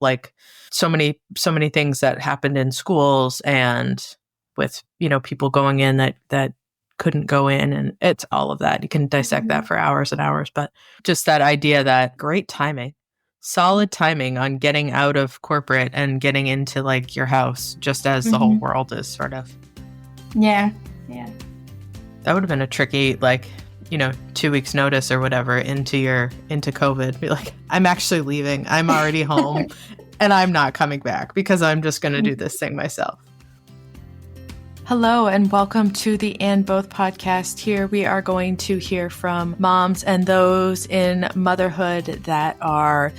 like so many things that happened in schools and with, people going in that couldn't go in, and it's all of that. You can dissect that for hours and hours, but just that idea that great timing, solid timing on getting out of corporate and getting into like your house just as the whole world is sort of. Yeah. That would have been a tricky, 2 weeks notice or whatever into COVID. Be like, I'm actually leaving. I'm already home and I'm not coming back because I'm just going to do this thing myself. Hello and welcome to the And Both podcast. Here we are going to hear from moms and those in motherhood that are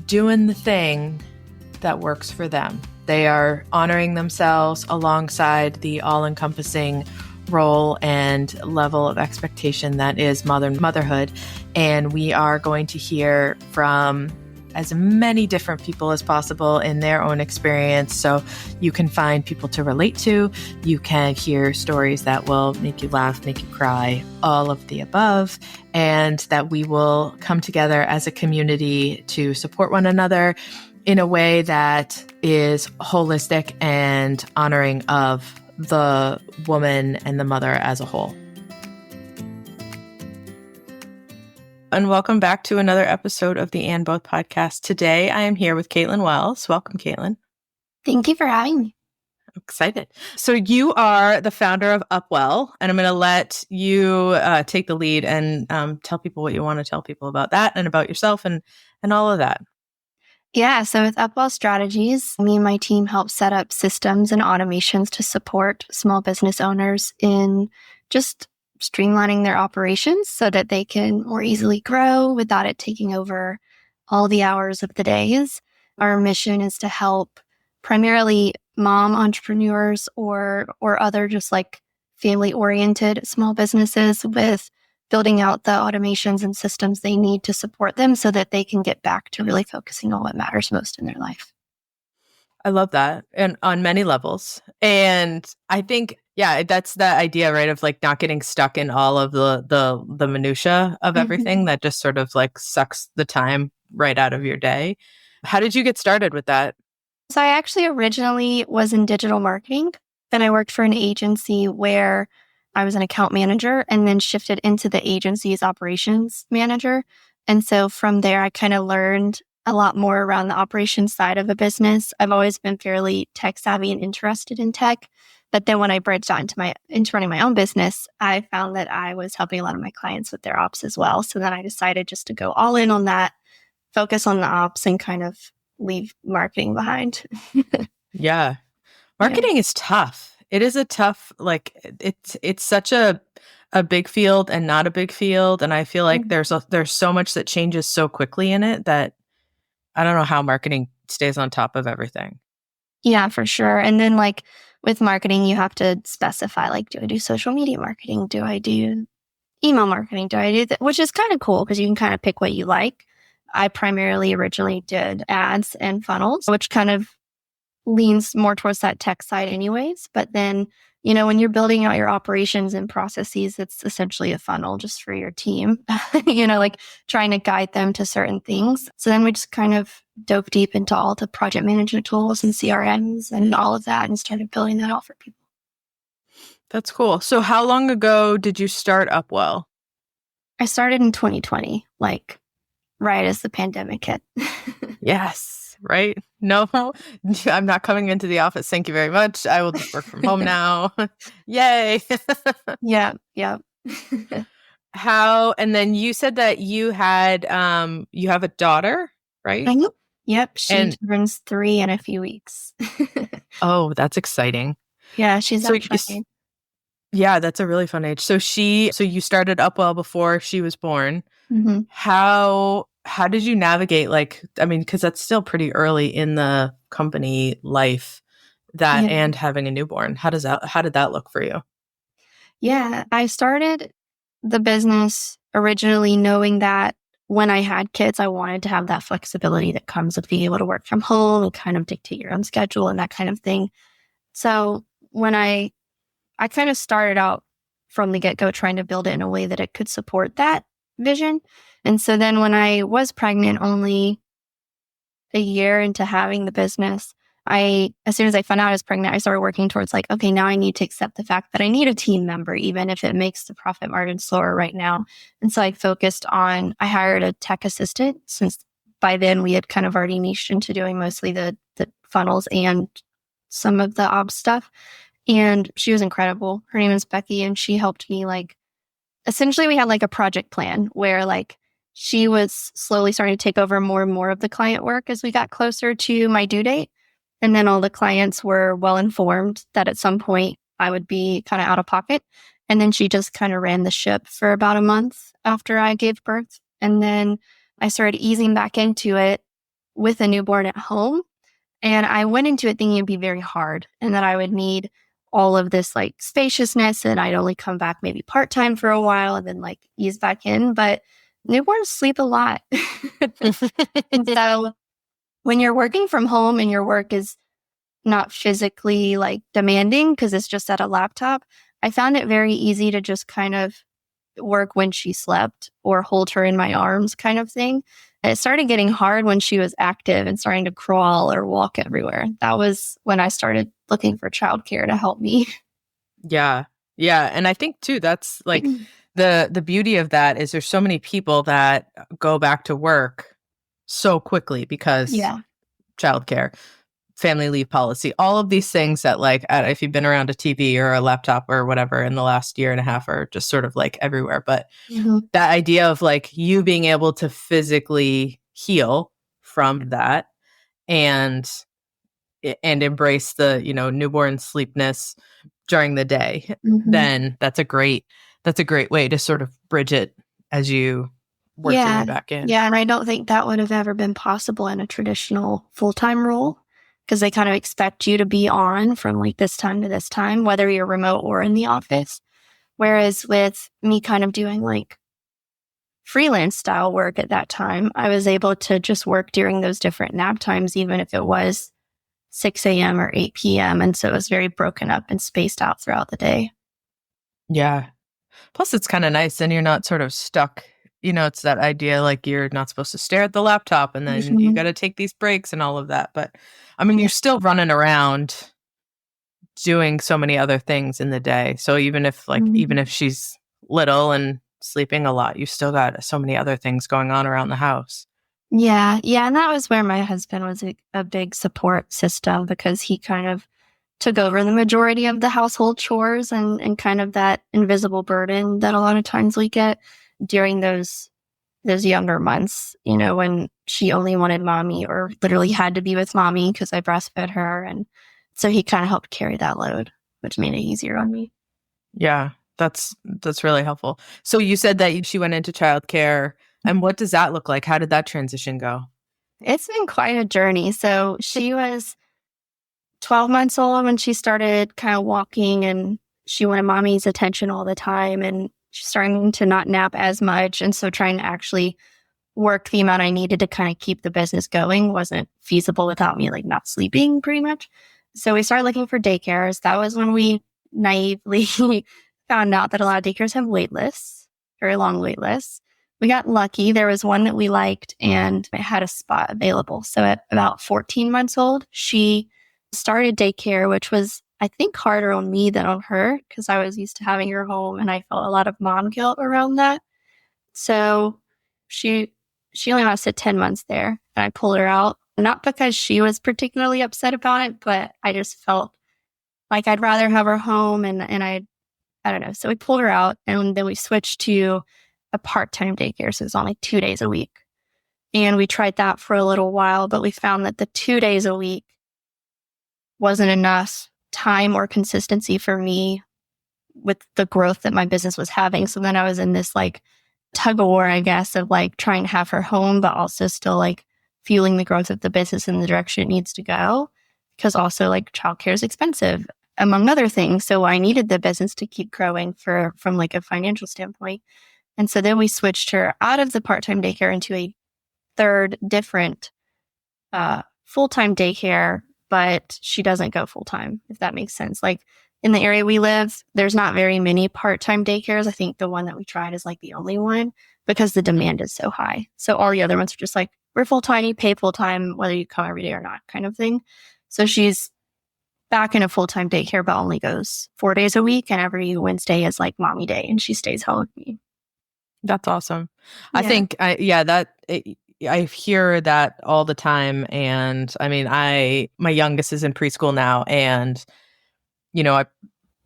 doing the thing that works for them. They are honoring themselves alongside the all-encompassing role and level of expectation that is motherhood. And we are going to hear from as many different people as possible in their own experience. So you can find people to relate to. You can hear stories that will make you laugh, make you cry, all of the above, and that we will come together as a community to support one another in a way that is holistic and honoring of the woman and the mother as a whole. And welcome back to another episode of the And Both podcast. Today, I am here with Caitlyn Wells. Welcome, Caitlyn. Thank you for having me. I'm excited. So you are the founder of Upwell, and I'm going to let you take the lead and tell people what you want to tell people about that and about yourself and all of that. Yeah, so with Upwell Strategies, me and my team help set up systems and automations to support small business owners in just streamlining their operations so that they can more easily grow without it taking over all the hours of the days. Our mission is to help primarily mom entrepreneurs or other just like family-oriented small businesses with building out the automations and systems they need to support them so that they can get back to really focusing on what matters most in their life. I love that. And on many levels. And I think, that's the idea, right? Of like not getting stuck in all of the minutia of everything that just sort of like sucks the time right out of your day. How did you get started with that? So I actually originally was in digital marketing. Then I worked for an agency where I was an account manager and then shifted into the agency's operations manager. And so from there, I kind of learned a lot more around the operations side of a business. I've always been fairly tech savvy and interested in tech. But then when I branched out into running my own business, I found that I was helping a lot of my clients with their ops as well. So then I decided just to go all in on that, focus on the ops and kind of leave marketing behind. Yeah. Marketing is tough. It is a tough, it's such a big field and not a big field. And I feel like there's so much that changes so quickly in it that I don't know how marketing stays on top of everything. Yeah, for sure. And then with marketing, you have to specify, do I do social media marketing? Do I do email marketing? Do I do that? Which is kind of cool because you can kind of pick what you like. I primarily originally did ads and funnels, which kind of leans more towards that tech side anyways. But then, when you're building out your operations and processes, it's essentially a funnel just for your team, trying to guide them to certain things. So then we just kind of dove deep into all the project management tools and CRMs and all of that and started building that out for people. That's cool. So how long ago did you start Upwell? I started in 2020, right as the pandemic hit. Yes. Right? No, I'm not coming into the office. Thank you very much. I will just work from home now. Yay. Yeah. And then you said that you had, you have a daughter, right? Yep. She turns 3 in a few weeks. Oh, that's exciting. Yeah. She's exciting. Yeah, that's a really fun age. So you started Upwell before she was born. Mm-hmm. How did you navigate, because that's still pretty early in the company life and having a newborn. How did that look for you? Yeah, I started the business originally knowing that when I had kids, I wanted to have that flexibility that comes with being able to work from home and kind of dictate your own schedule and that kind of thing. So when I kind of started out from the get-go trying to build it in a way that it could support that vision. And so then when I was pregnant, only a year into having the business, as soon as I found out I was pregnant, I started working towards like, okay, now I need to accept the fact that I need a team member, even if it makes the profit margin slower right now. And so I hired a tech assistant, since by then we had kind of already niched into doing mostly the funnels and some of the ops stuff. And she was incredible. Her name is Becky, and she helped me essentially we had like a project plan where like she was slowly starting to take over more and more of the client work as we got closer to my due date. And then all the clients were well informed that at some point I would be kind of out of pocket. And then she just kind of ran the ship for about a month after I gave birth. And then I started easing back into it with a newborn at home. And I went into it thinking it'd be very hard and that I would need all of this like spaciousness, and I'd only come back maybe part-time for a while and then like ease back in. But newborns sleep a lot. And so when you're working from home and your work is not physically like demanding because it's just at a laptop, I found it very easy to just kind of work when she slept or hold her in my arms kind of thing. And it started getting hard when she was active and starting to crawl or walk everywhere. That was when I started looking for childcare to help me. Yeah. Yeah. And I think too, that's like the beauty of that is there's so many people that go back to work so quickly because childcare, family leave policy, all of these things that like, if you've been around a TV or a laptop or whatever in the last year and a half are just sort of like everywhere. But that idea of like you being able to physically heal from that and embrace the, newborn sleepness during the day, then that's a great way to sort of bridge it as you work your way back in. Yeah. And I don't think that would have ever been possible in a traditional full-time role, because they kind of expect you to be on from like this time to this time, whether you're remote or in the office. Whereas with me kind of doing like freelance style work at that time, I was able to just work during those different nap times, even if it was 6 a.m. or 8 p.m. And so it was very broken up and spaced out throughout the day. Yeah. Plus it's kind of nice and you're not sort of stuck. It's that idea like you're not supposed to stare at the laptop and then you got to take these breaks and all of that. But I mean, you're still running around doing so many other things in the day. So even if she's little and sleeping a lot, you still got so many other things going on around the house. Yeah. Yeah. And that was where my husband was a big support system, because he kind of took over the majority of the household chores and kind of that invisible burden that a lot of times we get during those younger months, when she only wanted mommy or literally had to be with mommy because I breastfed her. And so he kind of helped carry that load, which made it easier on me. Yeah, that's really helpful. So you said that she went into childcare, and what does that look like? How did that transition go? It's been quite a journey. So she was 12 months old when she started kind of walking, and she wanted mommy's attention all the time, and she's starting to not nap as much. And so trying to actually work the amount I needed to kind of keep the business going wasn't feasible without me like not sleeping pretty much. So we started looking for daycares. That was when we naively found out that a lot of daycares have wait lists, very long wait lists. We got lucky. There was one that we liked and it had a spot available. So at about 14 months old, she started daycare, which was, I think, harder on me than on her because I was used to having her home and I felt a lot of mom guilt around that. So she only lasted 10 months there, and I pulled her out, not because she was particularly upset about it, but I just felt like I'd rather have her home, and I don't know. So we pulled her out, and then we switched to a part-time daycare. So it was only 2 days a week. And we tried that for a little while, but we found that the 2 days a week wasn't enough time or consistency for me with the growth that my business was having. So then I was in this like tug-of-war, I guess, of like trying to have her home, but also still like fueling the growth of the business in the direction it needs to go. Because also like childcare is expensive, among other things. So I needed the business to keep growing from like a financial standpoint. And so then we switched her out of the part-time daycare into a third different full-time daycare, but she doesn't go full-time, if that makes sense. Like in the area we live, there's not very many part-time daycares. I think the one that we tried is like the only one because the demand is so high. So all the other ones are just like we're full-time, you pay full-time, whether you come every day or not kind of thing. So she's back in a full-time daycare, but only goes 4 days a week. And every Wednesday is like mommy day and she stays home with me. That's awesome. Yeah. I think, I hear that all the time. And I mean, my youngest is in preschool now, and,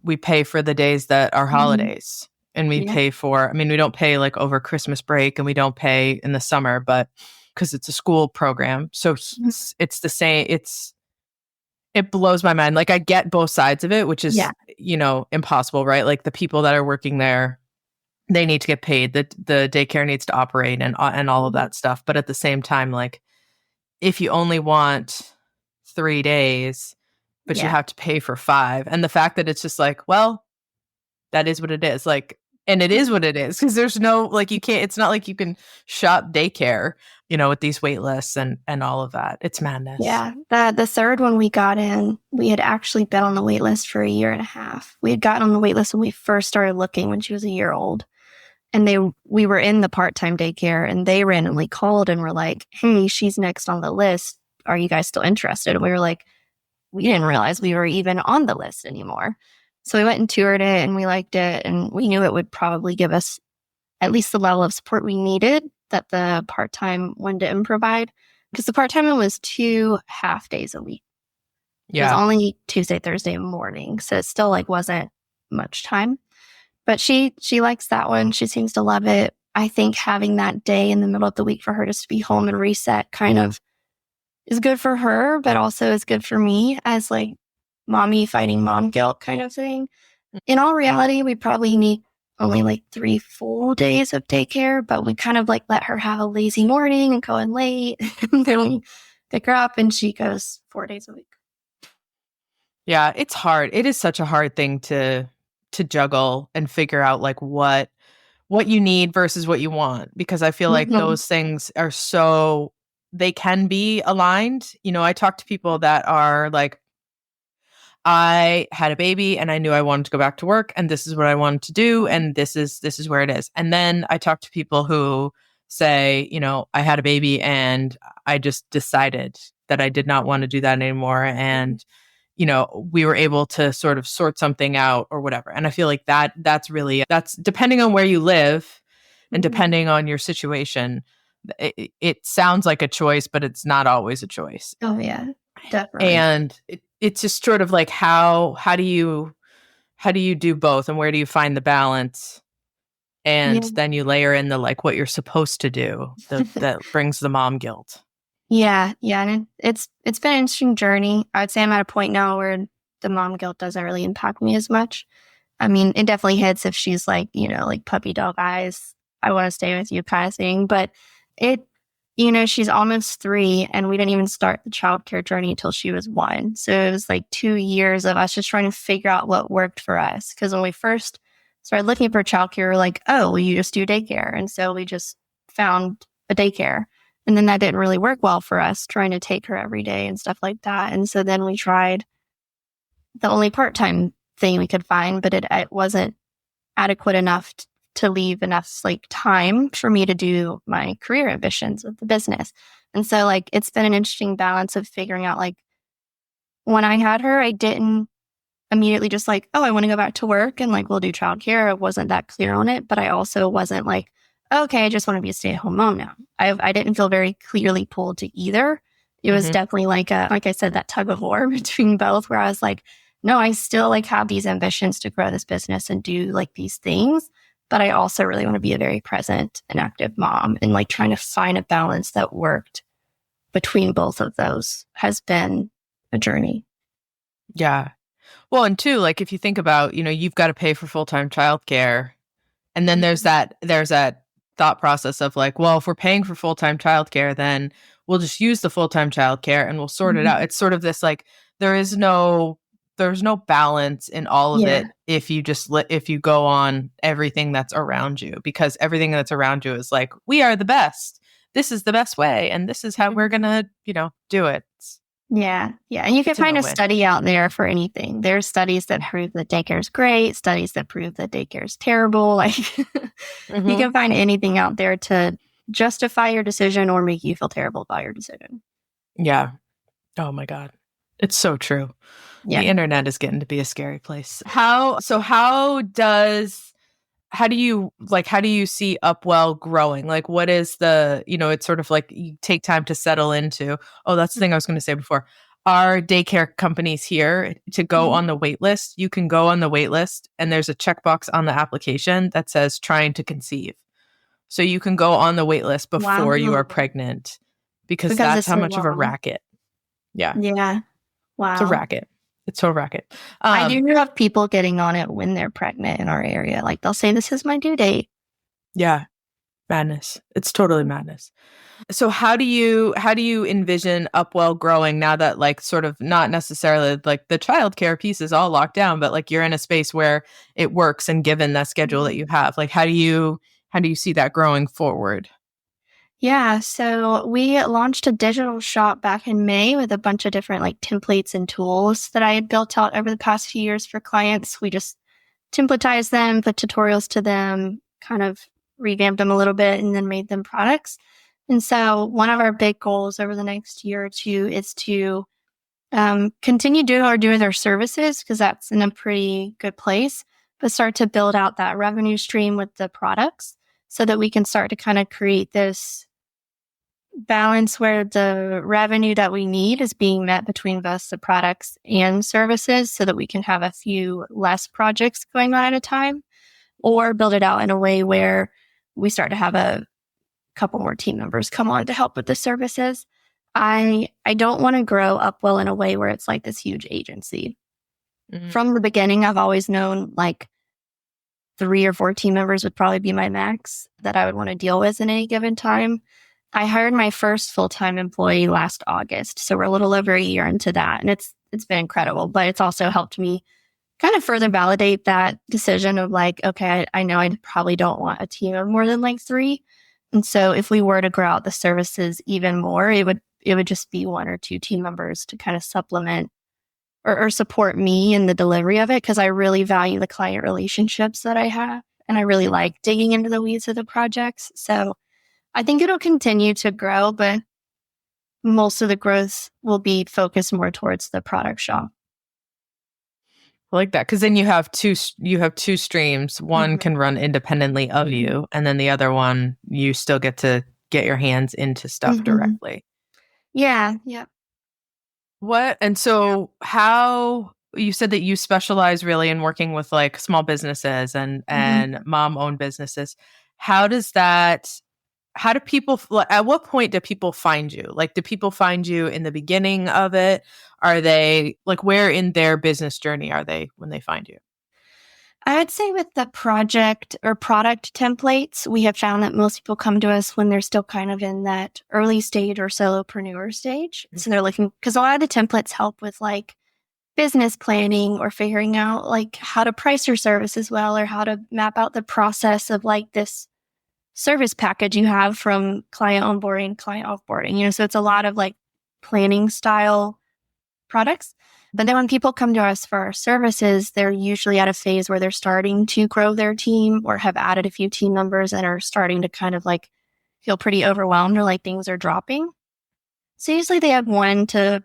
we pay for the days that are holidays, and we pay for, we don't pay like over Christmas break, and we don't pay in the summer, but because it's a school program. So it's the same. It blows my mind. Like, I get both sides of it, which is, impossible, right? Like, the people that are working there, they need to get paid. The daycare needs to operate and all of that stuff. But at the same time, like, if you only want 3 days, but you have to pay for 5, and the fact that it's just like, well, that is what it is. Like, and it is what it is, because there's no, like, you can't, it's not like you can shop daycare, with these wait lists and all of that. It's madness. Yeah. The third one we got in, we had actually been on the wait list for 1.5 years. We had gotten on the wait list when we first started looking when she was 1 year old. And we were in the part-time daycare, and they randomly called and were like, hey, she's next on the list. Are you guys still interested? And we were like, we didn't realize we were even on the list anymore. So we went and toured it, and we liked it. And we knew it would probably give us at least the level of support we needed that the part-time one didn't provide. Because the part-time one was 2 half days a week. Yeah. It was only Tuesday, Thursday morning. So it still like wasn't much time. But she likes that one. She seems to love it. I think having that day in the middle of the week for her just to be home and reset kind of is good for her, but also is good for me as like mommy fighting mom guilt kind of thing. In all reality, we probably need only like 3 full days of daycare, but we kind of like let her have a lazy morning and go in late. And then we pick her up and she goes 4 days a week. Yeah, it's hard. It is such a hard thing to juggle and figure out like what you need versus what you want, because I feel like those things are so, they can be aligned. I talk to people that are like, I had a baby and I knew I wanted to go back to work, and this is what I wanted to do, and this is where it is. And then I talk to people who say, I had a baby and I just decided that I did not want to do that anymore, and we were able to sort of sort something out or whatever. And I feel like that's depending on where you live and depending on your situation, it sounds like a choice, but it's not always a choice. Oh yeah, definitely. And it's just sort of like, how do you do both, and where do you find the balance? And then you layer in the, like, what you're supposed to do that brings the mom guilt. Yeah. And it's been an interesting journey. I would say I'm at a point now where the mom guilt doesn't really impact me as much. I mean, it definitely hits if she's like, like puppy dog eyes, I want to stay with you kind of thing. But she's almost 3, and we didn't even start the childcare journey until she was 1. So it was like 2 years of us just trying to figure out what worked for us. Because when we first started looking for childcare, we were like, oh, well, you just do daycare. And so we just found a daycare. And then that didn't really work well for us, trying to take her every day and stuff like that. And so then we tried the only part-time thing we could find, but it wasn't adequate enough to leave enough like time for me to do my career ambitions with the business. And so like, it's been an interesting balance of figuring out, like, when I had her, I didn't immediately just like, oh, I want to go back to work and like, we'll do childcare. I wasn't that clear on it, but I also wasn't like, okay, I just want to be a stay-at-home mom now. I didn't feel very clearly pulled to either. It was definitely like I said, that tug-of-war between both, where I was like, no, I still like have these ambitions to grow this business and do like these things, but I also really want to be a very present and active mom, and like trying to find a balance that worked between both of those has been a journey. Yeah. Well, and two, like, if you think about, you've got to pay for full-time childcare, and then there's that thought process of like, well, if we're paying for full-time childcare, then we'll just use the full-time childcare and we'll sort it out. It's sort of this like, there's no balance in all of it if you just if you go on everything that's around you, because everything that's around you is like, we are the best. This is the best way, and this is how we're gonna, do it. Yeah. And you can find a study out there for anything. There's studies that prove that daycare is great, studies that prove that daycare is terrible. Like, you can find anything out there to justify your decision or make you feel terrible about your decision. Yeah. Oh my God. It's so true. Yeah. The internet is getting to be a scary place. How do you see Upwell growing? Like, what is it's sort of like you take time to settle into. Oh, that's the thing I was going to say before. Our daycare companies here to go on the wait list. You can go on the wait list and there's a checkbox on the application that says trying to conceive. So you can go on the wait list before you are pregnant because that's how much of a racket. Yeah. Yeah. Wow. It's a racket. It's a racket. I do have people getting on it when they're pregnant in our area. Like they'll say, this is my due date. Yeah. Madness. It's totally madness. So how do you envision Upwell growing now that like sort of not necessarily like the childcare piece is all locked down, but like you're in a space where it works and given that schedule that you have, like how do you see that growing forward? Yeah, so we launched a digital shop back in May with a bunch of different like templates and tools that I had built out over the past few years for clients. We just templatized them, put tutorials to them, kind of revamped them a little bit, and then made them products. And so one of our big goals over the next year or two is to continue doing our services, because that's in a pretty good place, but start to build out that revenue stream with the products so that we can start to kind of create this balance where the revenue that we need is being met between both the products and services so that we can have a few less projects going on at a time, or build it out in a way where we start to have a couple more team members come on to help with the services. I don't want to grow Upwell in a way where it's like this huge agency. Mm-hmm. From the beginning, I've always known like 3 or 4 team members would probably be my max that I would want to deal with in any given time. I hired my first full-time employee last August, so we're a little over a year into that, and it's been incredible, but it's also helped me kind of further validate that decision of like, okay, I know I probably don't want a team of more than like 3. And so if we were to grow out the services even more, it would just be 1 or 2 team members to kind of supplement or support me in the delivery of it, because I really value the client relationships that I have, and I really like digging into the weeds of the projects. So I think it'll continue to grow, but most of the growth will be focused more towards the product shop. I like that, because then you have two streams. One can run independently of you, and then the other one you still get to get your hands into stuff directly. Yeah. Yeah. And so how you said that you specialize really in working with like small businesses and mom-owned businesses. At what point do people find you? Like, do people find you in the beginning of it? Are they like, where in their business journey are they when they find you? I would say with the project or product templates, we have found that most people come to us when they're still kind of in that early stage or solopreneur stage. Mm-hmm. So they're looking, because a lot of the templates help with like business planning or figuring out like how to price your services well, or how to map out the process of like this service package you have from client onboarding, client offboarding, so it's a lot of like planning style products. But then when people come to us for our services, they're usually at a phase where they're starting to grow their team or have added a few team members and are starting to kind of like feel pretty overwhelmed or like things are dropping. So usually they have 1 to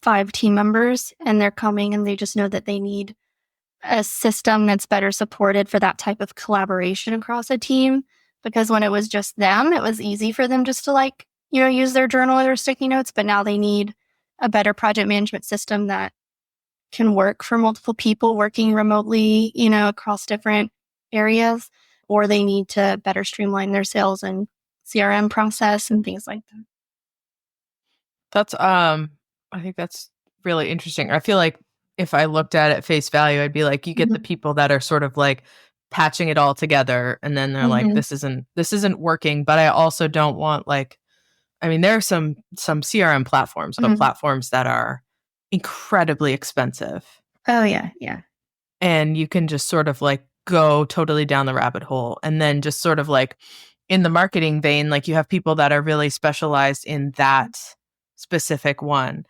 5 team members, and they're coming and they just know that they need a system that's better supported for that type of collaboration across a team. Because when it was just them, it was easy for them just to like, use their journal or their sticky notes. But now they need a better project management system that can work for multiple people working remotely, across different areas, or they need to better streamline their sales and CRM process and things like that. That's, I think that's really interesting. I feel like if I looked at it face value, I'd be like, you get the people that are sort of like patching it all together, and then they're like, this isn't working, but I also don't want like, I mean, there are some CRM platforms, but platforms that are incredibly expensive. Oh yeah. Yeah. And you can just sort of like go totally down the rabbit hole. And then just sort of like in the marketing vein, like you have people that are really specialized in that specific one.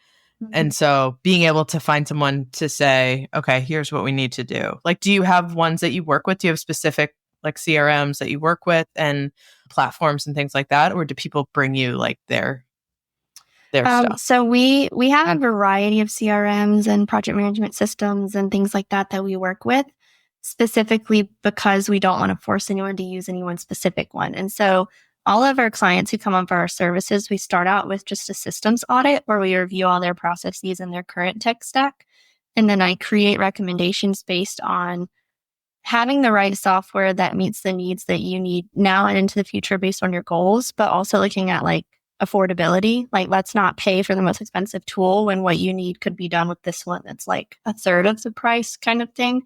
And so being able to find someone to say, okay, here's what we need to do. Like, do you have ones that you work with? Do you have specific like CRMs that you work with? And platforms and things like that? Or do people bring you like their stuff? So we have a variety of CRMs and project management systems and things like that we work with, specifically because we don't want to force anyone to use any one specific one. And so all of our clients who come on for our services, we start out with just a systems audit where we review all their processes and their current tech stack. And then I create recommendations based on having the right software that meets the needs that you need now and into the future based on your goals, but also looking at like affordability. Like, let's not pay for the most expensive tool when what you need could be done with this one that's like a third of the price kind of thing.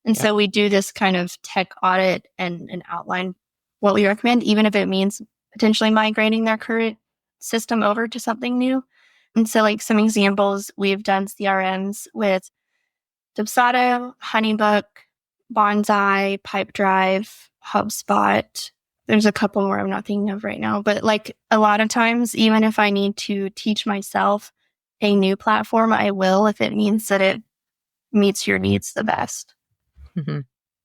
And so we do this kind of tech audit and outline what we recommend, even if it means potentially migrating their current system over to something new. And so like some examples, we've done CRMs with Dubsado, Honeybook, Bonsai, Pipedrive, HubSpot. There's a couple more I'm not thinking of right now. But like a lot of times, even if I need to teach myself a new platform, I will if it means that it meets your needs the best. Mm-hmm.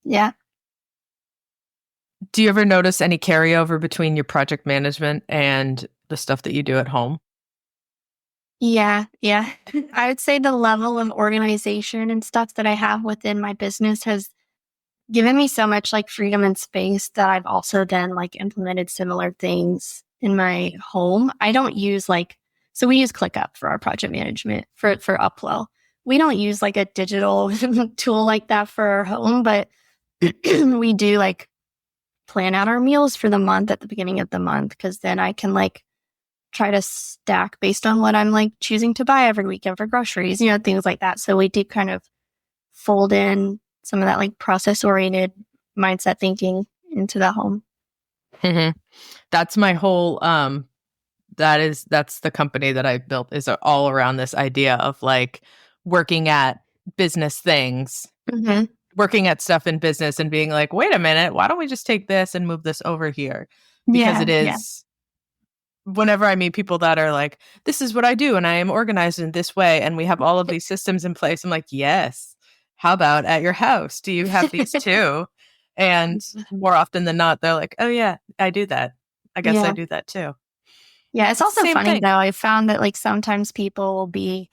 Yeah. Do you ever notice any carryover between your project management and the stuff that you do at home? Yeah. I would say the level of organization and stuff that I have within my business has given me so much like freedom and space that I've also then like implemented similar things in my home. I don't use so we use ClickUp for our project management for Upwell. We don't use like a digital tool like that for our home, but we do like plan out our meals for the month at the beginning of the month, because then I can like try to stack based on what I'm like choosing to buy every weekend for groceries, things like that. So we do kind of fold in some of that like process-oriented mindset thinking into the home. Mm-hmm. That's my whole, that's the company that I built, is all around this idea of like working at business things, working at stuff in business and being like, wait a minute, why don't we just take this and move this over here? Because it is, whenever I meet people that are like, this is what I do and I am organized in this way and we have all of these systems in place, I'm like, yes. How about at your house? Do you have these too? And more often than not, they're like, oh yeah, I do that. I guess I do that too. Yeah, it's also funny though. I found that like sometimes people will be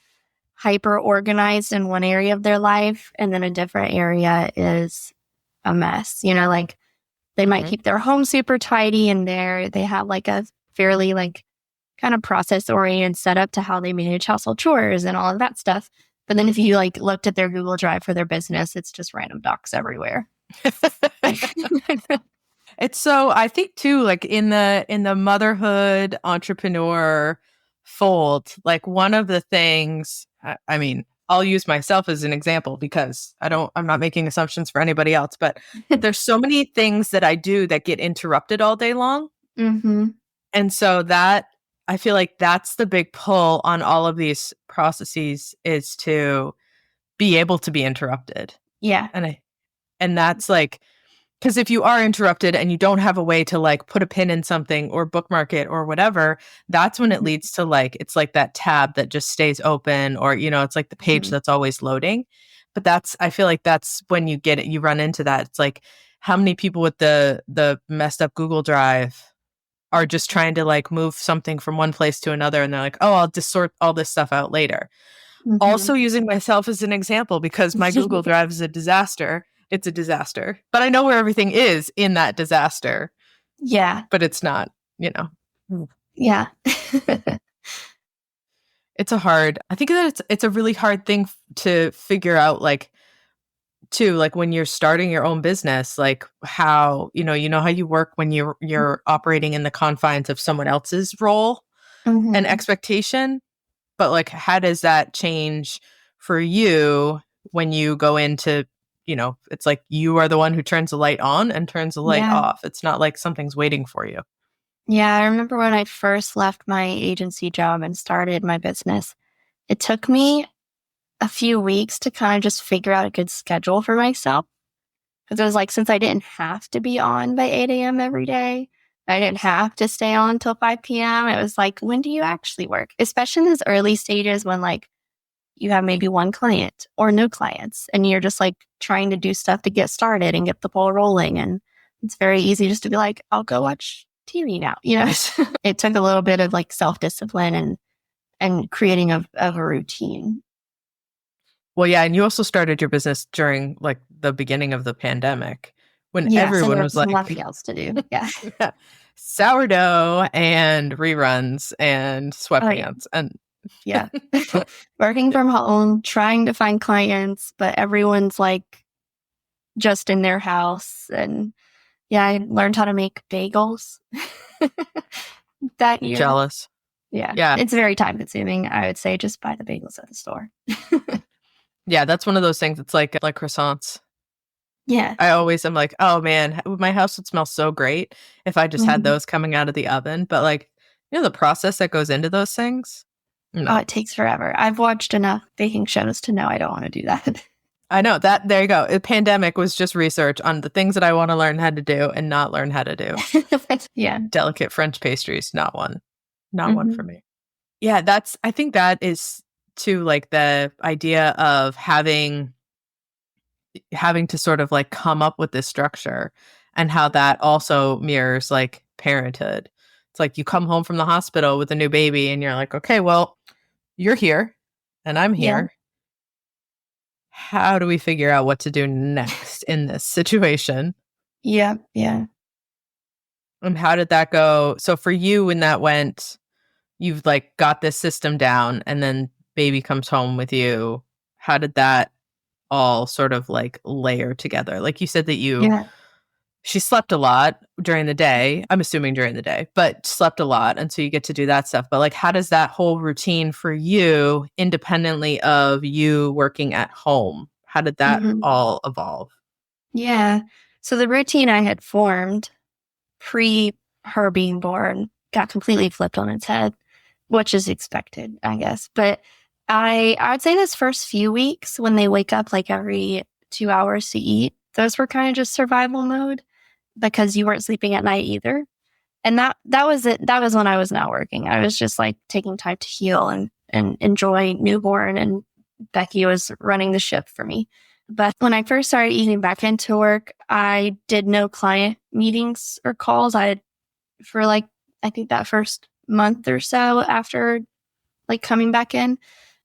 hyper organized in one area of their life and then a different area is a mess. Like they might keep their home super tidy and they have like a fairly like kind of process oriented setup to how they manage household chores and all of that stuff. But then if you like looked at their Google Drive for their business, it's just random docs everywhere. It's so, I think too, like in the motherhood entrepreneur fold, like one of the things, I mean, I'll use myself as an example because I'm not making assumptions for anybody else, but there's so many things that I do that get interrupted all day long. Mm-hmm. And so that, I feel like that's the big pull on all of these processes, is to be able to be interrupted. Yeah. And that's like, because if you are interrupted and you don't have a way to like put a pin in something or bookmark it or whatever, that's when it leads to like, it's like that tab that just stays open, or, it's like the page that's always loading. But I feel like that's when you get it, you run into that. It's like, how many people with the messed up Google Drive are just trying to like move something from one place to another, and they're like, oh, I'll just sort all this stuff out later. Also using myself as an example, because my Google Drive is a disaster. It's a disaster. But I know where everything is in that disaster. Yeah. But it's not, Yeah. I think that it's a really hard thing to figure out, like, too, like when you're starting your own business, like how, how you work when you're operating in the confines of someone else's role and expectation. But like, how does that change for you when you go into, it's like you are the one who turns the light on and turns the light off. It's not like something's waiting for you. Yeah, I remember when I first left my agency job and started my business, it took me a few weeks to kind of just figure out a good schedule for myself. Because it was like, since I didn't have to be on by 8 a.m. every day, I didn't have to stay on until 5 p.m. It was like, when do you actually work? Especially in those early stages when like you have maybe one client or no clients and you're just like trying to do stuff to get started and get the ball rolling. And it's very easy just to be like, I'll go watch TV now. It took a little bit of like self-discipline and creating of a routine. Well, yeah. And you also started your business during like the beginning of the pandemic when Yeah, everyone so there was was like, nothing else to do. Yeah. sourdough and reruns and Oh, yeah. sweatpants. And Yeah. Working from home, trying to find clients, but everyone's like just in their house. And yeah, I learned how to make bagels that year. jealous. Yeah. Yeah. It's very time consuming. I would say just buy the bagels at the store. Yeah. That's one of those things. It's like croissants. Yeah. I always am like, oh man, my house would smell so great if I just had those coming out of the oven. But like, the process that goes into those things. No. Oh, it takes forever. I've watched enough baking shows to know I don't want to do that. I know that. There you go. The pandemic was just research on the things that I want to learn how to do and not learn how to do. Yeah. Delicate French pastries, not one. Not one for me. Yeah, I think that is too like the idea of having to sort of like come up with this structure and how that also mirrors like parenthood. It's like you come home from the hospital with a new baby and you're like, okay, well, you're here and I'm here. How do we figure out what to do next in this situation? Yeah. Yeah. And how did that go? So for you, when that went, you've like got this system down and then baby comes home with you. How did that all sort of like layer together? Like you said that she slept a lot during the day. I'm assuming during the day, but slept a lot. And so you get to do that stuff. But like, how does that whole routine for you, independently of you working at home, how did that all evolve? Yeah. So the routine I had formed pre her being born got completely flipped on its head, which is expected, I guess. But I would say this first few weeks when they wake up like every 2 hours to eat, those were kind of just survival mode because you weren't sleeping at night either. And that was it. That was when I was not working. I was just like taking time to heal and enjoy newborn, and Becky was running the ship for me. But when I first started easing back into work, I did no client meetings or calls. For like, I think that first month or so after like coming back in.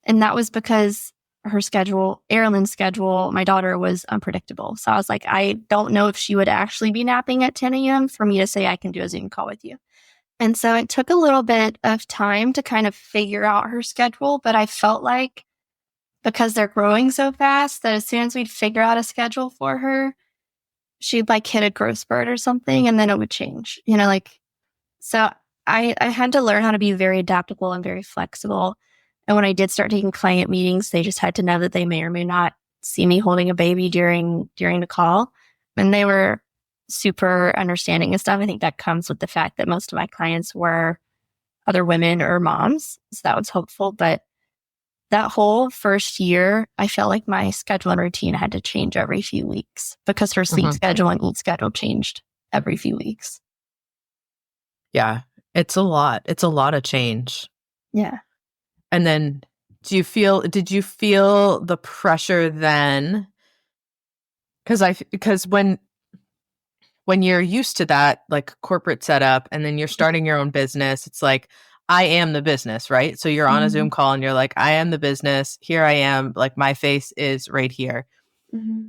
And that was because her schedule, Erilyn's schedule, my daughter, was unpredictable. So I was like, I don't know if she would actually be napping at 10 a.m. for me to say I can do a Zoom call with you. And so it took a little bit of time to kind of figure out her schedule. But I felt like because they're growing so fast that as soon as we'd figure out a schedule for her, she'd like hit a growth spurt or something and then it would change, so I had to learn how to be very adaptable and very flexible. And when I did start taking client meetings, they just had to know that they may or may not see me holding a baby during the call. And they were super understanding and stuff. I think that comes with the fact that most of my clients were other women or moms. So that was hopeful. But that whole first year, I felt like my schedule and routine had to change every few weeks because her sleep schedule and eat schedule changed every few weeks. Yeah, it's a lot. It's a lot of change. Yeah. And then did you feel the pressure then? Because when you're used to that like corporate setup and then you're starting your own business, it's like, I am the business, right? So you're on a Zoom call and you're like, I am the business. Here I am. Like my face is right here.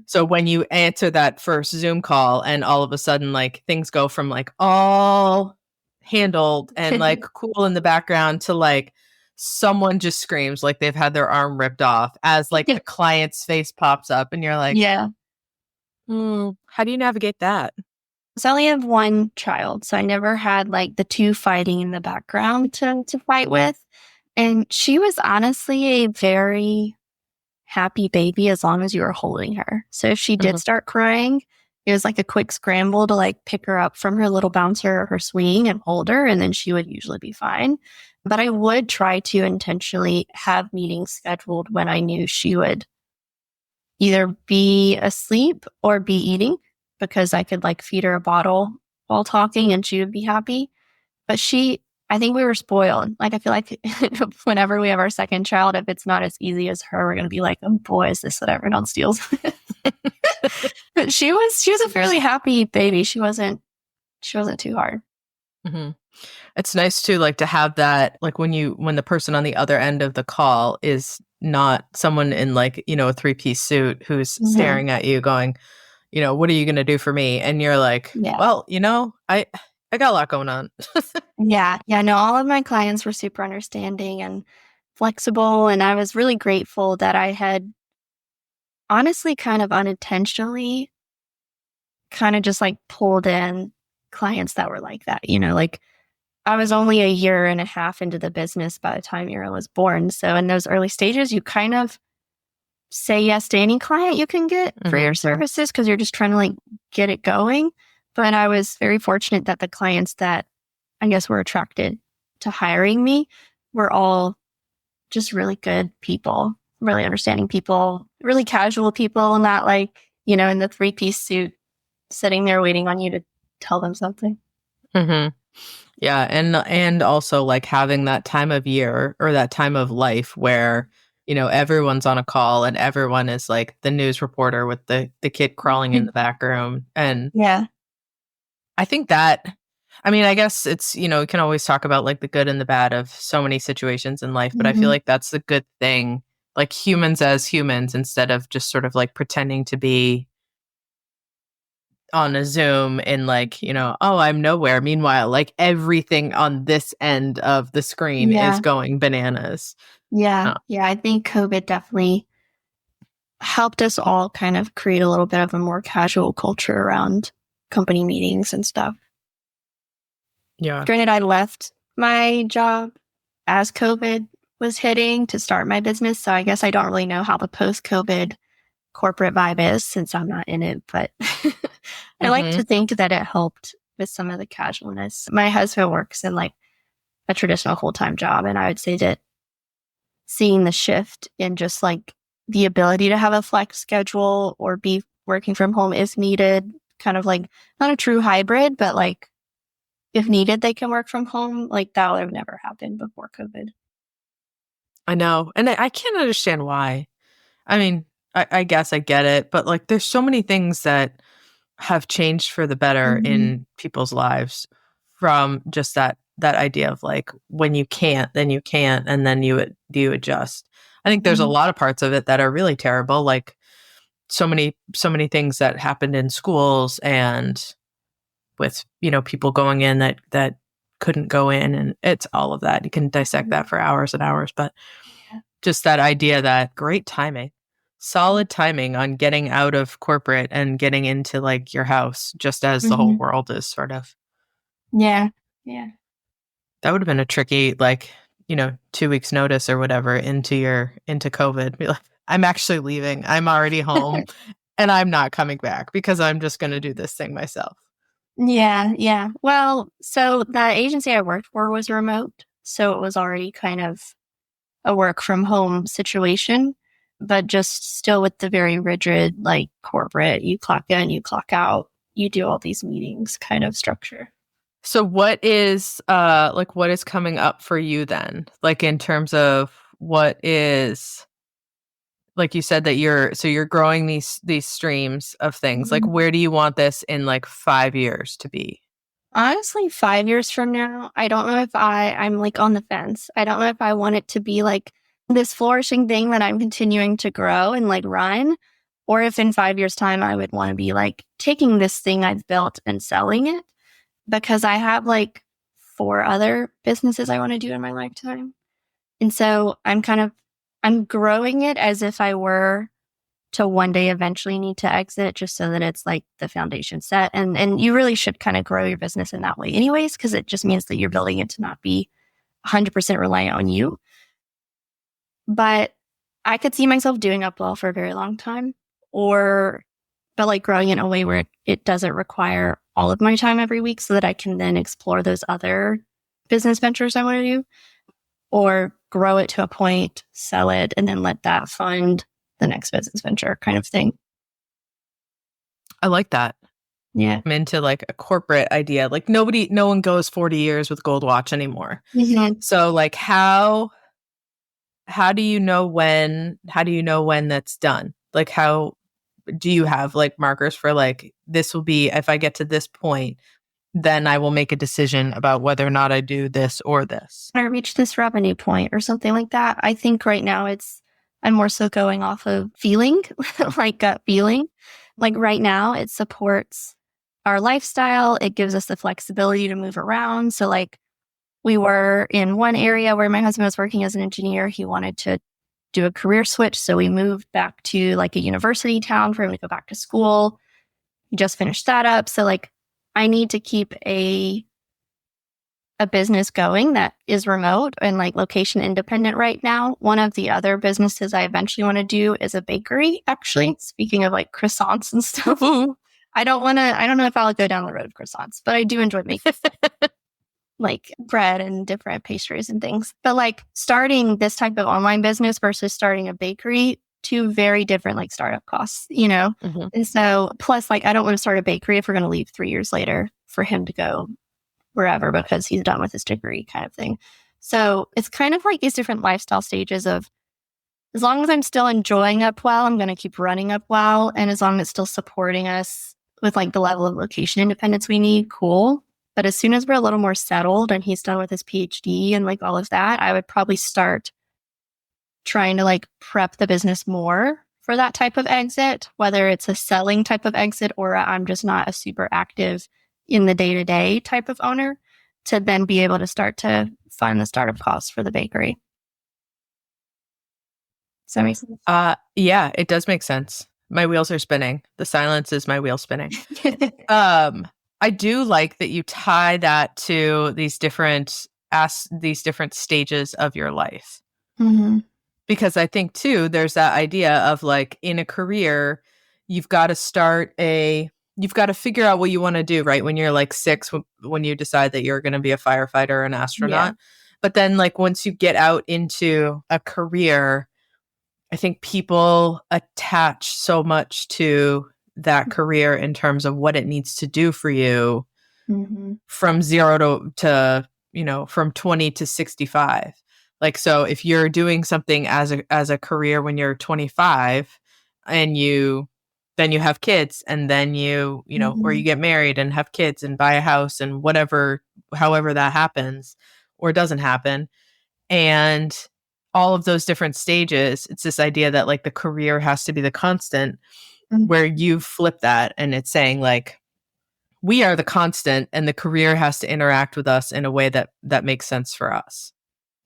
So when you answer that first Zoom call and all of a sudden like things go from like all handled and like cool in the background to like someone just screams like they've had their arm ripped off as like the client's face pops up and you're like, yeah. How do you navigate that? So I only have one child, so I never had like the two fighting in the background to fight with. And she was honestly a very happy baby as long as you were holding her. So if she did start crying, it was like a quick scramble to like pick her up from her little bouncer or her swing and hold her, and then she would usually be fine. But I would try to intentionally have meetings scheduled when I knew she would either be asleep or be eating, because I could like feed her a bottle while talking and she would be happy. But I think we were spoiled. Like, I feel like whenever we have our second child, if it's not as easy as her, we're going to be like, oh boy, is this what everyone else deals with? But she was a fairly happy baby. She wasn't too hard. Hmm. It's nice too, like to have that, like when the person on the other end of the call is not someone in like, a three-piece suit who's Mhm. staring at you going, what are you going to do for me? And you're like, Yeah. well, I got a lot going on. Yeah. Yeah. No, all of my clients were super understanding and flexible. And I was really grateful that I had honestly kind of unintentionally kind of just like pulled in clients that were like that. Like I was only a year and a half into the business by the time Erin was born. So in those early stages, you kind of say yes to any client you can get for Mhm. your services because you're just trying to like get it going. But I was very fortunate that the clients that I guess were attracted to hiring me were all just really good people, really understanding people, really casual people, not like, in the three-piece suit sitting there waiting on you to tell them something. Mhm. Yeah, and also like having that time of year or that time of life where, everyone's on a call and everyone is like the news reporter with the kid crawling in the back room. And Yeah. I think that, I mean, I guess it's, we can always talk about like the good and the bad of so many situations in life, but I feel Hmm. like that's the good thing, like humans as humans, instead of just sort of like pretending to be on a Zoom and like, oh, I'm nowhere. Meanwhile, like everything on this end of the screen is Yeah. going bananas. Yeah. Uh, Yeah. I think COVID definitely helped us all kind of create a little bit of a more casual culture around company meetings and stuff. yeah. Granted, I left my job as COVID was hitting to start my business. So I guess I don't really know how the post COVID corporate vibe is since I'm not in it, but I like Hmm. to think that it helped with some of the casualness. My husband works in like a traditional full time job, and I would say that seeing the shift in just like the ability to have a flex schedule or be working from home if needed, kind of like not a true hybrid, but like if needed, they can work from home. Like that would have never happened before COVID. I know. And I can't understand why. I mean, I guess I get it, but like there's so many things that have changed for the better Hmm. in people's lives from just that idea of like when you can't, then you can't, and then you adjust. I think there's a Hmm. lot of parts of it that are really terrible, like so many things that happened in schools and with people going in that couldn't go in, and it's all of that. You can dissect that for hours and hours, but just that idea that great timing, solid timing on getting out of corporate and getting into like your house just as the whole Hmm. world is sort of. Yeah. Yeah. That would have been a tricky, like, 2 weeks notice or whatever into COVID. Be like, I'm actually leaving. I'm already home and I'm not coming back because I'm just going to do this thing myself. Yeah. Yeah. Well, so the agency I worked for was remote. So it was already kind of a work from home situation, but just still with the very rigid, like corporate, you clock in, you clock out, you do all these meetings kind of structure. So what is coming up for you then? Like in terms of what is, like you said that you're growing these streams of things. Like Mhm. where do you want this in like 5 years to be? Honestly, 5 years from now, I don't know if I'm like on the fence. I don't know if I want it to be like this flourishing thing that I'm continuing to grow and like run, or if in 5 years' time I would want to be like taking this thing I've built and selling it because I have like four other businesses I want to do in my lifetime. And so I'm growing it as if I were to one day eventually need to exit just so that it's like the foundation set. And you really should kind of grow your business in that way anyways, because it just means that you're building it to not be 100% reliant on you. But I could see myself doing Upwell for a very long time but like growing it in a way where it doesn't require all of my time every week so that I can then explore those other business ventures I want to do or grow it to a point, sell it, and then let that fund the next business venture kind of thing. I like that. Yeah. I'm into like a corporate idea. Like no one goes 40 years with gold watch anymore. Mhm. So like how do you know when that's done? Like how do you have like markers for like this will be if I get to this point, then I will make a decision about whether or not I do this or this. I reach this revenue point or something like that. I think right now I'm more so going off of feeling, like gut feeling. Like right now it supports our lifestyle. It gives us the flexibility to move around. So like we were in one area where my husband was working as an engineer. He wanted to do a career switch. So we moved back to like a university town for him to go back to school. He just finished that up. So like I need to keep a business going that is remote and like location independent right now. One of the other businesses I eventually want to do is a bakery, actually. Speaking of like croissants and stuff. I don't know if I'll go down the road of croissants, but I do enjoy making like bread and different pastries and things. But like starting this type of online business versus starting a bakery, two very different like startup costs, you know? Mm-hmm. And so plus like I don't want to start a bakery if we're going to leave 3 years later for him to go wherever because he's done with his degree kind of thing. So it's kind of like these different lifestyle stages of as long as I'm still enjoying Upwell, I'm going to keep running Upwell. And as long as it's still supporting us with like the level of location independence we need, cool. But as soon as we're a little more settled and he's done with his PhD and like all of that, I would probably start trying to like prep the business more for that type of exit, whether it's a selling type of exit or I'm just not a super active in the day-to-day type of owner to then be able to start to fund the startup costs for the bakery. Does that make sense? Yeah, it does make sense. My wheels are spinning. The silence is my wheel spinning. I do like that you tie that to these different stages of your life. Mm-hmm. Because I think too, there's that idea of like in a career, you've got to figure out what you want to do, right? When you're like 6, when you decide that you're going to be a firefighter or an astronaut. Yeah. But then like once you get out into a career, I think people attach so much to that career in terms of what it needs to do for you from 0 to, from 20 to 65. Like, so if you're doing something as a career when you're 25 and then you have kids and then or you get married and have kids and buy a house and however that happens or doesn't happen. And all of those different stages, it's this idea that like the career has to be the constant where you flip that and it's saying like, we are the constant and the career has to interact with us in a way that makes sense for us.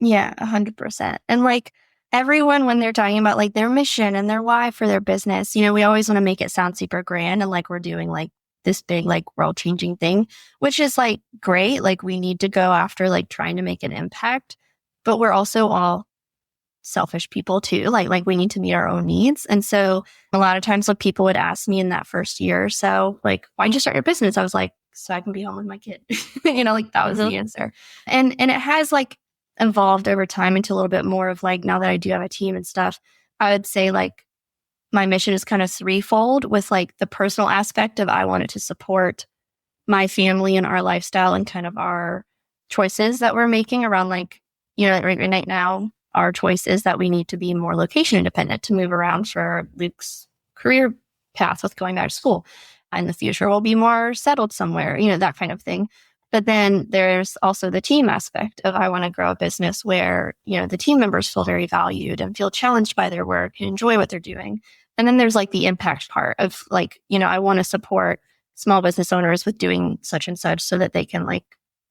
Yeah, 100%. And like everyone, when they're talking about like their mission and their why for their business, we always want to make it sound super grand and like we're doing like this big, like world changing thing, which is like great. Like we need to go after like trying to make an impact, but we're also all selfish people too. Like we need to meet our own needs. And so a lot of times when people would ask me in that first year or so, like, why'd you start your business? I was like, so I can be home with my kid. Like that was the answer. And it has like evolved over time into a little bit more of like, now that I do have a team and stuff, I would say like my mission is kind of threefold with like the personal aspect of I wanted to support my family and our lifestyle and kind of our choices that we're making around like, right now, our choice is that we need to be more location independent to move around for Luke's career path with going back to school. In the future, we'll be more settled somewhere, that kind of thing. But then there's also the team aspect of I want to grow a business where, the team members feel very valued and feel challenged by their work and enjoy what they're doing. And then there's like the impact part of like, I want to support small business owners with doing such and such so that they can like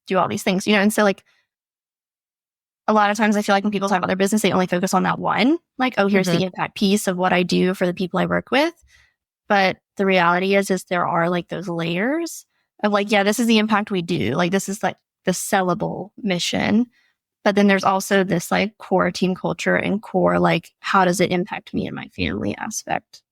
do all these things, and so like a lot of times I feel like when people talk about their business, they only focus on that one, like, oh, here's the impact piece of what I do for the people I work with. But the reality is there are like those layers of like, yeah, this is the impact we do. Like, this is like the sellable mission. But then there's also this like core team culture and core, like, how does it impact me and my family aspect?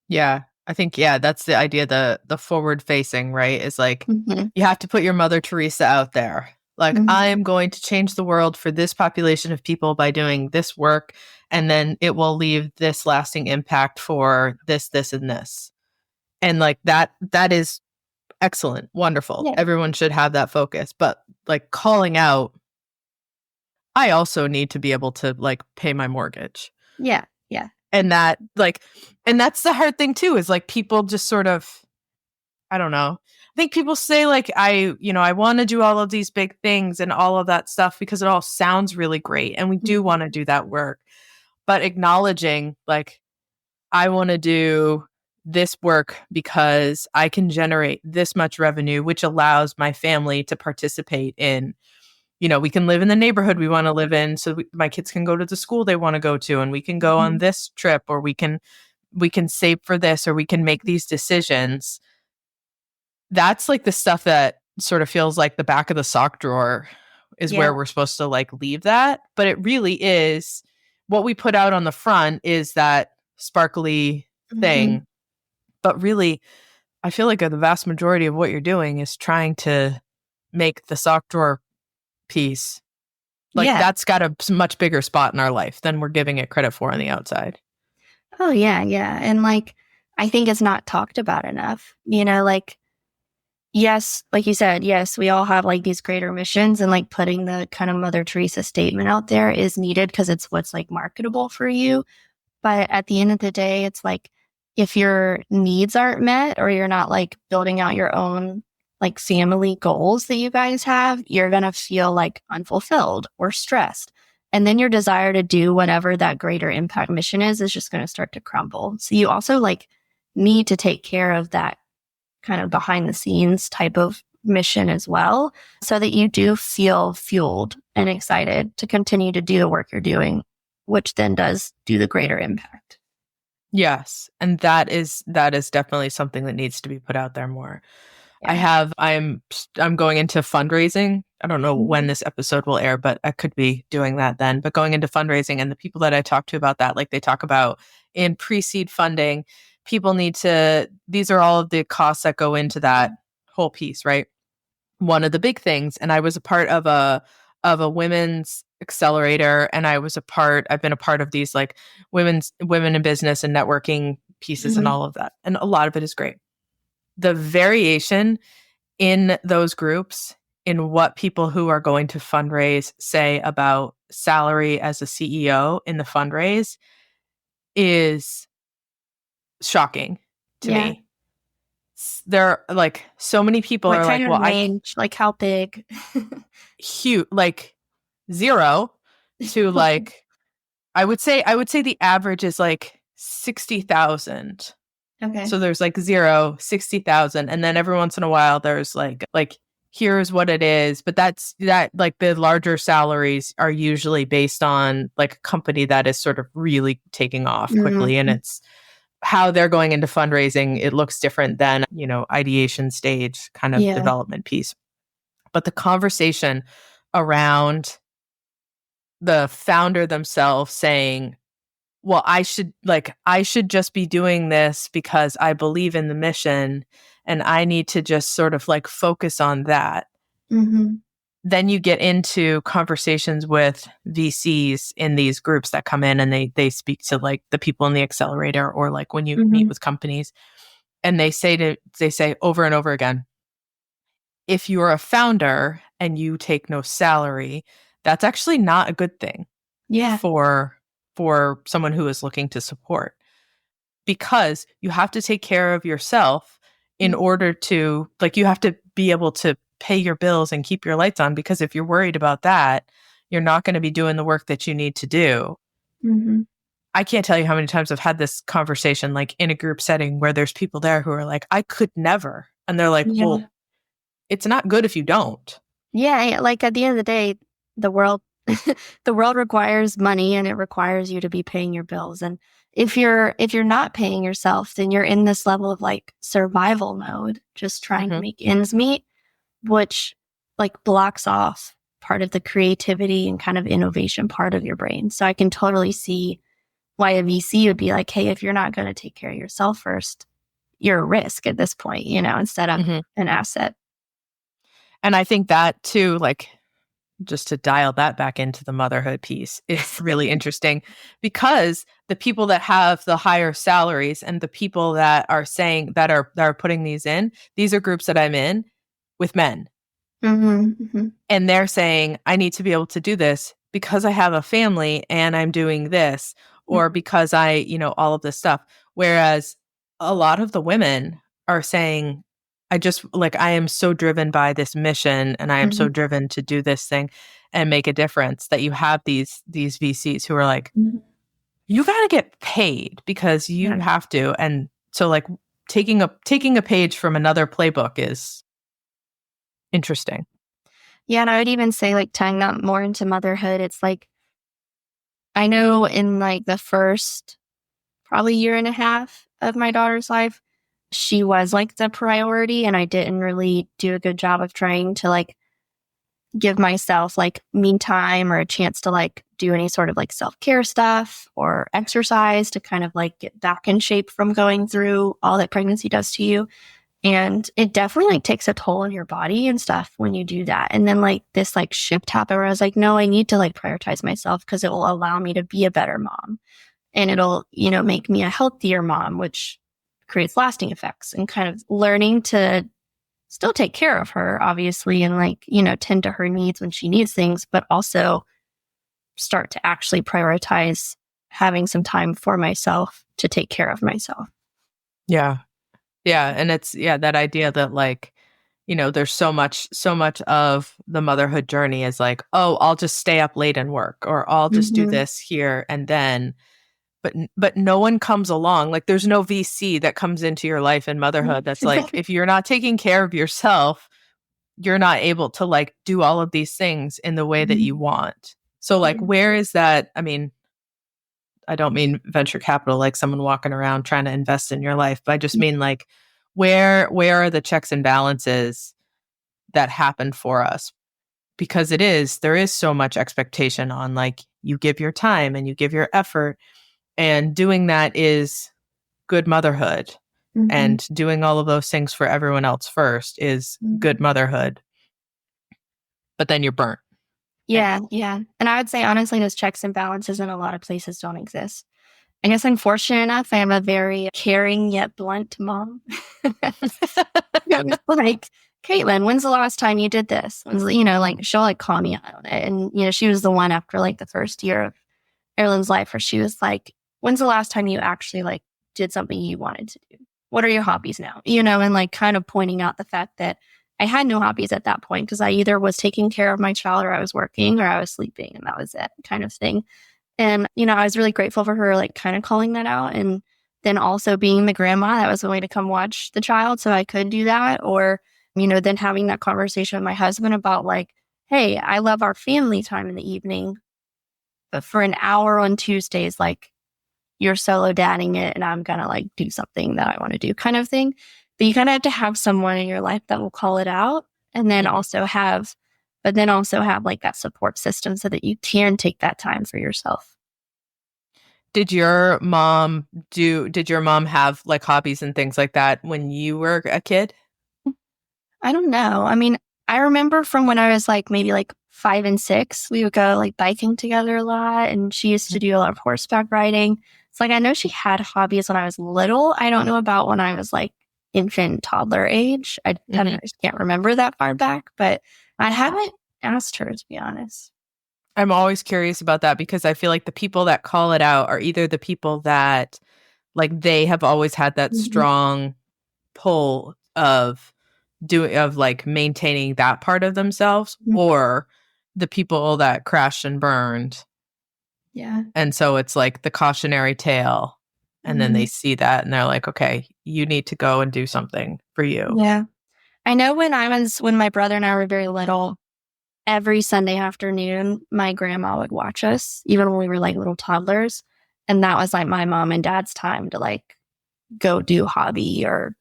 Yeah. I think, that's the idea. The forward facing, right? Is like, you have to put your Mother Teresa out there. Like, I am going to change the world for this population of people by doing this work. And then it will leave this lasting impact for this, and this. And like that is excellent. Wonderful. Yeah. Everyone should have that focus. But like calling out, I also need to be able to like pay my mortgage. Yeah. Yeah. And that like, and that's the hard thing too, is like people just sort of, I don't know. I think people say like, I want to do all of these big things and all of that stuff because it all sounds really great. And we do want to do that work, but acknowledging like, I want to do this work because I can generate this much revenue, which allows my family to participate in, we can live in the neighborhood we want to live in. So my kids can go to the school they want to go to, and we can go on this trip, or we can save for this, or we can make these decisions. That's like the stuff that sort of feels like the back of the sock drawer is where we're supposed to like leave that. But it really is what we put out on the front is that sparkly thing. But really, I feel like the vast majority of what you're doing is trying to make the sock drawer piece. Like that's got a much bigger spot in our life than we're giving it credit for on the outside. Oh, yeah. Yeah. And like, I think it's not talked about enough, like, yes, like you said, yes, we all have like these greater missions, and like putting the kind of Mother Teresa statement out there is needed because it's what's like marketable for you. But at the end of the day, it's like, if your needs aren't met, or you're not like building out your own like family goals that you guys have, you're going to feel like unfulfilled or stressed. And then your desire to do whatever that greater impact mission is just going to start to crumble. So you also like need to take care of that kind of behind the scenes type of mission as well, so that you do feel fueled and excited to continue to do the work you're doing, which then does do the greater impact. Yes. And that is definitely something that needs to be put out there more. Yeah. I'm going into fundraising. I don't know when this episode will air, but I could be doing that then. But going into fundraising, and the people that I talk to about that, like they talk about in pre-seed funding, people need to, these are all of the costs that go into that whole piece, right? One of the big things, and I was a part of a women's accelerator, and I've been a part of these like women in business and networking pieces and all of that. And a lot of it is great. The variation in those groups, in what people who are going to fundraise say about salary as a CEO in the fundraise, is shocking to me. There are like so many people are like, well, range, like how big? Huge, like 0 to like, I would say the average is like 60,000. Okay. So there's like 0, 60,000. And then every once in a while there's like, here's what it is. But that like the larger salaries are usually based on like a company that is sort of really taking off quickly. And it's how they're going into fundraising. It looks different than, ideation stage kind of development piece. But the conversation around the founder themselves saying, well, I should just be doing this because I believe in the mission, and I need to just sort of like focus on that. Then you get into conversations with VCs in these groups that come in, and they speak to like the people in the accelerator, or like when you meet with companies, and they say over and over again, if you're a founder and you take no salary, that's actually not a good thing. For someone who is looking to support, because you have to take care of yourself in order to, like, you have to be able to pay your bills and keep your lights on, because if you're worried about that, you're not going to be doing the work that you need to do. I can't tell you how many times I've had this conversation, like in a group setting where there's people there who are like, I could never. And they're like, well, it's not good if you don't. Yeah. Like at the end of the day, the world requires money, and it requires you to be paying your bills. And if you're not paying yourself, then you're in this level of like survival mode, just trying to make ends meet, which like blocks off part of the creativity and kind of innovation part of your brain. So I can totally see why a VC would be like, hey, if you're not going to take care of yourself first, you're a risk at this point, instead of an asset. And I think that too, like, just to dial that back into the motherhood piece, is really interesting, because the people that have the higher salaries and the people that are saying that are putting these in, these are groups that I'm in with men. And they're saying, I need to be able to do this because I have a family and I'm doing this, or because I, all of this stuff. Whereas a lot of the women are saying, I just like, I am so driven by this mission and I am so driven to do this thing and make a difference, that you have these VCs who are like, you got to get paid because you have to. And so like taking a page from another playbook is interesting. Yeah. And I would even say, like, tying that more into motherhood, it's like, I know in like the first probably year and a half of my daughter's life, she was like the priority, and I didn't really do a good job of trying to like give myself like me time or a chance to like do any sort of like self-care stuff or exercise to kind of like get back in shape from going through all that pregnancy does to you. And it definitely like takes a toll on your body and stuff when you do that. And then like this like shift happened where I was like, no, I need to like prioritize myself because it will allow me to be a better mom. And it'll, you know, make me a healthier mom, which creates lasting effects. And kind of learning to still take care of her, obviously, and like, you know, tend to her needs when she needs things, but also start to actually prioritize having some time for myself to take care of myself. Yeah. Yeah. And it's, that idea that like, you know, there's so much of the motherhood journey is like, oh, I'll just stay up late and work, or I'll just do this here and then. But no one comes along. Like there's no VC that comes into your life in motherhood that's like, if you're not taking care of yourself, you're not able to like do all of these things in the way that you want. So like, where is that? I mean, I don't mean venture capital, like someone walking around trying to invest in your life, but I just mean like, where are the checks and balances that happen for us? Because there is so much expectation on like, you give your time and you give your effort, and doing that is good motherhood. And doing all of those things for everyone else first is good motherhood. But then you're burnt. Yeah, yeah. And I would say, honestly, those checks and balances in a lot of places don't exist. I guess I'm fortunate enough. I am a very caring yet blunt mom. I was like, Caitlyn, when's the last time you did this? You know, like she'll like call me out on it. And, you know, she was the one after like the first year of Erilyn's life where she was like, when's the last time you actually like did something you wanted to do? What are your hobbies now? You know, and like kind of pointing out the fact that I had no hobbies at that point because I either was taking care of my child or I was working or I was sleeping, and that was it, kind of thing. And, you know, I was really grateful for her like kind of calling that out. And then also being the grandma that was willing to come watch the child so I could do that. Or, you know, then having that conversation with my husband about like, hey, I love our family time in the evening, but for an hour on Tuesdays, like you're solo dadding it and I'm going to like do something that I want to do, kind of thing. But you kind of have to have someone in your life that will call it out, and then also have like that support system so that you can take that time for yourself. Did your mom have like hobbies and things like that when you were a kid? I don't know. I mean, I remember from when I was like maybe like 5 and 6, we would go like biking together a lot, and she used to do a lot of horseback riding. It's like, I know she had hobbies when I was little. I don't know about when I was like infant, toddler age. I just can't remember that far back, but I haven't asked her, to be honest. I'm always curious about that because I feel like the people that call it out are either the people that like they have always had that strong pull of like maintaining that part of themselves, or the people that crashed and burned. Yeah. And so it's like the cautionary tale. And then they see that and they're like, okay, you need to go and do something for you. Yeah. I know when my brother and I were very little, every Sunday afternoon, my grandma would watch us, even when we were like little toddlers. And that was like my mom and dad's time to like go do hobby or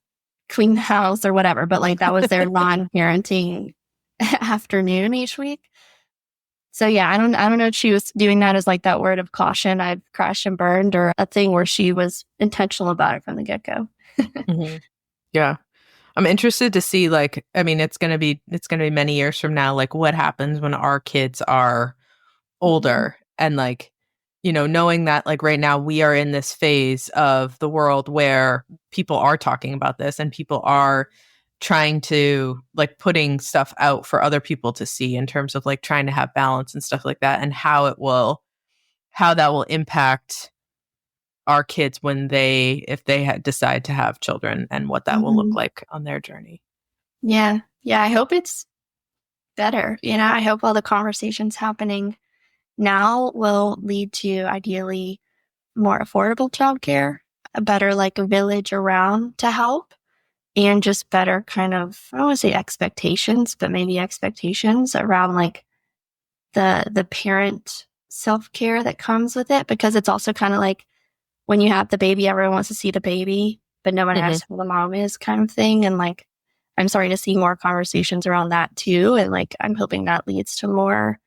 clean the house or whatever. But like that was their non-parenting afternoon each week. So yeah, I don't know if she was doing that as like that word of caution, I've crashed and burned, or a thing where she was intentional about it from the get-go. Yeah. I'm interested to see, like, I mean, it's gonna be many years from now, like what happens when our kids are older, and like, you know, knowing that like right now we are in this phase of the world where people are talking about this and people are trying to like putting stuff out for other people to see in terms of like trying to have balance and stuff like that, and how that will impact our kids when if they decide to have children, and what that will look like on their journey. Yeah. Yeah. I hope it's better. I hope all the conversations happening now will lead to ideally more affordable childcare, a better like a village around to help, and just better kind of, I don't want to say expectations, but maybe expectations around like the parent self-care that comes with it, because it's also kind of like when you have the baby, everyone wants to see the baby, but no one asks who the mom is kind of thing. And like, I'm starting to see more conversations around that too. And like, I'm hoping that leads to more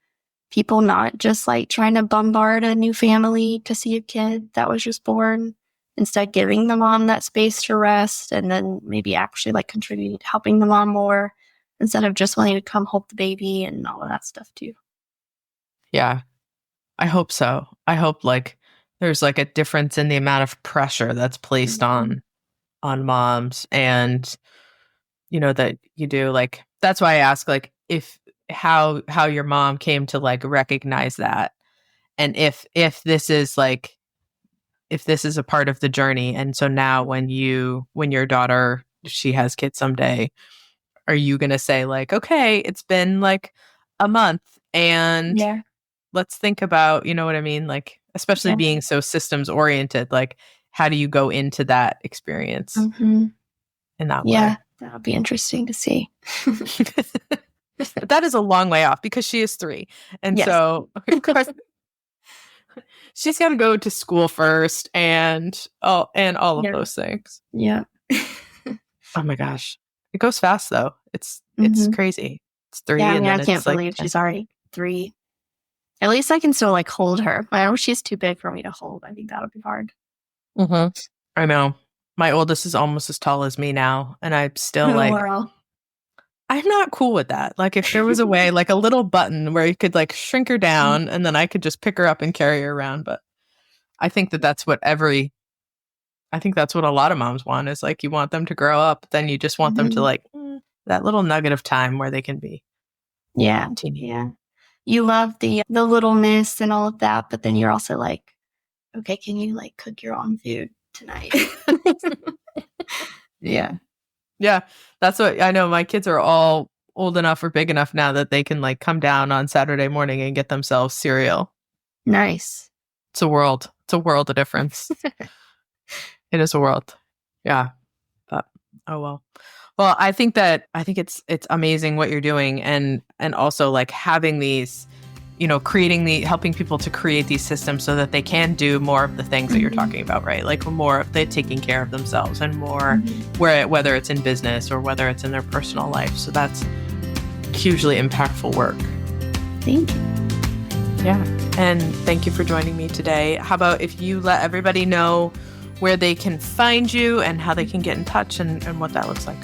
people not just like trying to bombard a new family to see a kid that was just born, instead giving the mom that space to rest and then maybe actually like contributing to helping the mom more instead of just wanting to come hold the baby and all of that stuff too. Yeah, I hope so. I hope like there's like a difference in the amount of pressure that's placed on moms, and that you do like, that's why I ask like if how your mom came to like recognize that, and if this is like, if this is a part of the journey. And so now when your daughter, she has kids someday, are you going to say like, okay, it's been like a month and Yeah. let's think about, you know what I mean? Like, especially being so systems oriented, like how do you go into that experience in that way? Yeah, that'll be interesting to see. But that is a long way off because she is 3. And so she's got to go to school first and all of those things. Yeah. Oh my gosh. It goes fast though. It's crazy. It's 3. Yeah, I and mean, then I can't it's like believe 10. she's already 3. At least I can still like hold her. I know she's too big for me to hold. I think that'll be hard. I know. My oldest is almost as tall as me now. And I'm still like, I'm not cool with that. Like if there was a way, like a little button where you could like shrink her down and then I could just pick her up and carry her around. But I think that's what a lot of moms want, is like, you want them to grow up. Then you just want them to like that little nugget of time where they can be. Yeah. teeny. Yeah. You love the littleness and all of that, but then you're also like, okay, can you like cook your own food tonight? Yeah. Yeah. That's what I know. My kids are all old enough or big enough now that they can like come down on Saturday morning and get themselves cereal. Nice. It's a world. It's a world of difference. It is a world. Yeah. But oh well. Well, I think it's amazing what you're doing, and also like having these, helping people to create these systems so that they can do more of the things that you're talking about, right? Like more of the taking care of themselves and more whether it's in business or whether it's in their personal life. So that's hugely impactful work. Thank you. Yeah. And thank you for joining me today. How about if you let everybody know where they can find you and how they can get in touch and what that looks like?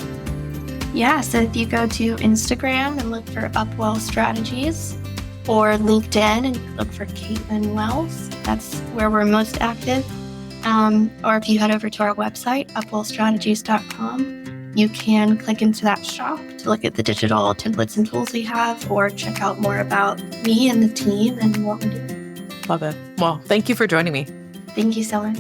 Yeah, so if you go to Instagram and look for Upwell Strategies, or LinkedIn and look for Caitlyn Wells, that's where we're most active. Or if you head over to our website, upwellstrategies.com, you can click into that shop to look at the digital templates and tools we have, or check out more about me and the team and what we do. Love it. Well, thank you for joining me. Thank you so much.